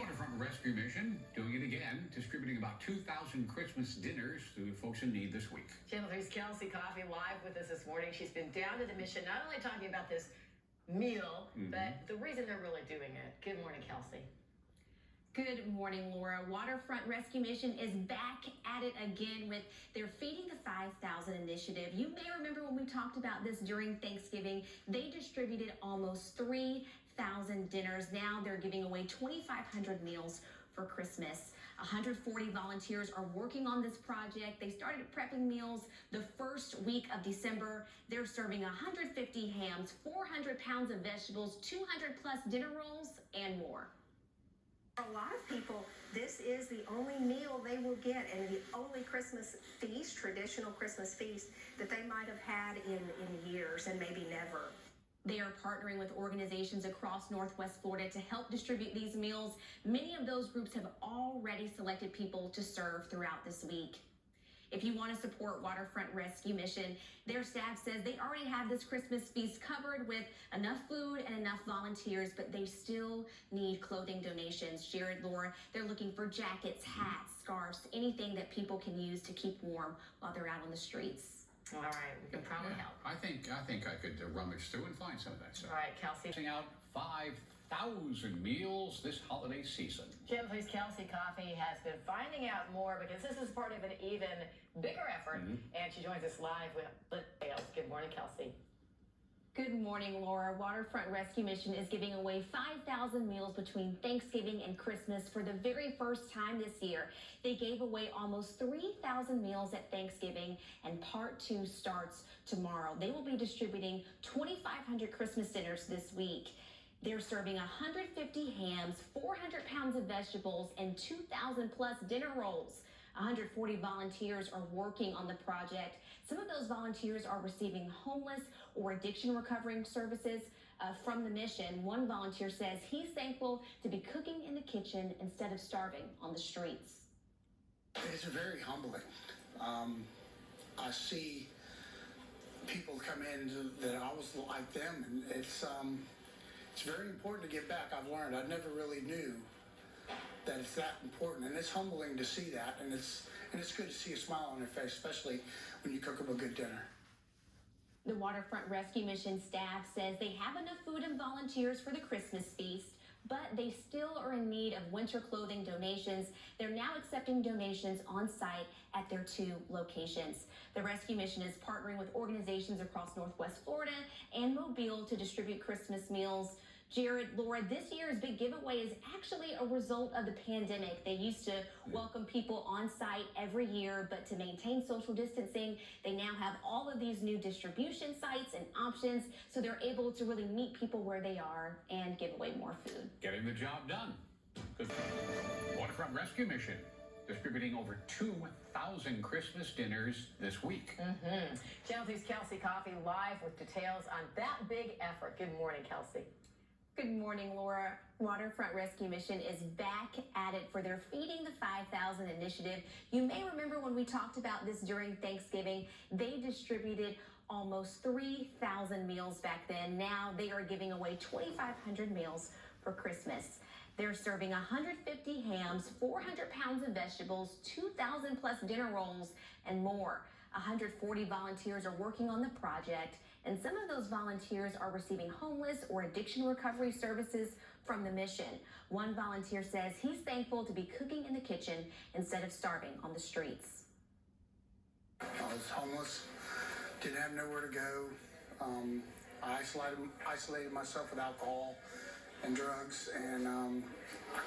Waterfront Rescue Mission doing it again, distributing about 2,000 Christmas dinners to folks in need this week. Channel 3's Kelsey Coffey live with us this morning. She's been down to the mission, not only talking about this meal, but the reason they're really doing it. Good morning, Kelsey. Good morning, Laura. Waterfront Rescue Mission is back at it again with their Feeding the 5,000 initiative. You may remember when we talked about this during Thanksgiving, they distributed almost 3,000 dinners. Now they're giving away 2,500 meals for Christmas. 140 volunteers are working on this project. They started prepping meals the first week of December. They're serving 150 hams, 400 pounds of vegetables, 200 plus dinner rolls, and more. For a lot of people, this is the only meal they will get and the only Christmas feast, traditional Christmas feast, that they might have had in years and maybe never. They are partnering with organizations across Northwest Florida to help distribute these meals. Many of those groups have already selected people to serve throughout this week. If you want to support Waterfront Rescue Mission, their staff says they already have this Christmas feast covered with enough food and enough volunteers, but they still need clothing donations. Jared, Laura, they're looking for jackets, hats, scarves, anything that people can use to keep warm while they're out on the streets. All right, we can probably help. I think I could rummage through and find some of that stuff. All right, Kelsey. Passing out 5,000 meals this holiday season. Channel 3's Kelsey Coffey has been finding out more because this is part of an even bigger effort, and she joins us live with details. Good morning, Kelsey. Good morning, Laura. Waterfront Rescue Mission is giving away 5,000 meals between Thanksgiving and Christmas for the very first time this year. They gave away almost 3,000 meals at Thanksgiving, and part 2 starts tomorrow. They will be distributing 2,500 Christmas dinners this week. They're serving 150 hams, 400 pounds of vegetables, and 2,000 plus dinner rolls. 140 volunteers are working on the project. Some of those volunteers are receiving homeless or addiction recovering services from the mission. One volunteer says he's thankful to be cooking in the kitchen instead of starving on the streets. It's very humbling. I see people come in that I was like them, and it's very important to give back. I've learned. I never really knew that it's that important, and it's humbling to see that, and it's good to see a smile on their face, especially when you cook them a good dinner. The Waterfront Rescue Mission staff says they have enough food and volunteers for the Christmas feast, but they still are in need of winter clothing donations. They're now accepting donations on site at their 2 locations. The Rescue Mission is partnering with organizations across Northwest Florida and Mobile to distribute Christmas meals. Jared, Laura, this year's big giveaway is actually a result of the pandemic. They used to welcome people on site every year, but to maintain social distancing, they now have all of these new distribution sites and options, so they're able to really meet people where they are and give away more food. Getting the job done. Good. Waterfront Rescue Mission distributing over 2,000 Christmas dinners this week. Channel 3's Kelsey Coffey live with details on that big effort. Good morning, Kelsey. Good morning, Laura. Waterfront Rescue Mission is back at it for their Feeding the 5,000 initiative. You may remember when we talked about this during Thanksgiving, they distributed almost 3,000 meals back then. Now they are giving away 2,500 meals for Christmas. They're serving 150 hams, 400 pounds of vegetables, 2,000 plus dinner rolls, and more. 140 volunteers are working on the project, and some of those volunteers are receiving homeless or addiction recovery services from the mission. One volunteer says he's thankful to be cooking in the kitchen instead of starving on the streets. I was homeless, didn't have nowhere to go. I isolated myself with alcohol and drugs, and I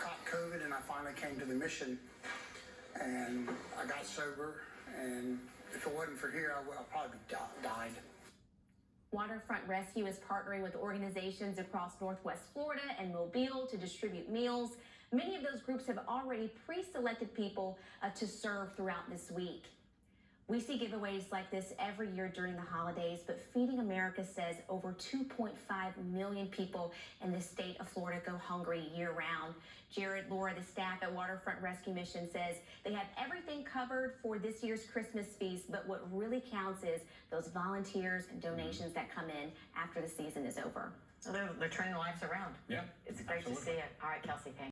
caught COVID, and I finally came to the mission, and I got sober, and if it wasn't for here, I probably died. Waterfront Rescue is partnering with organizations across Northwest Florida and Mobile to distribute meals. Many of those groups have already pre-selected people to serve throughout this week. We see giveaways like this every year during the holidays, but Feeding America says over 2.5 million people in the state of Florida go hungry year-round. Jared, Laura, the staff at Waterfront Rescue Mission says they have everything covered for this year's Christmas feast, but what really counts is those volunteers and donations that come in after the season is over. So they're turning lives around. Yeah. It's great to see it. All right, Kelsey, thanks.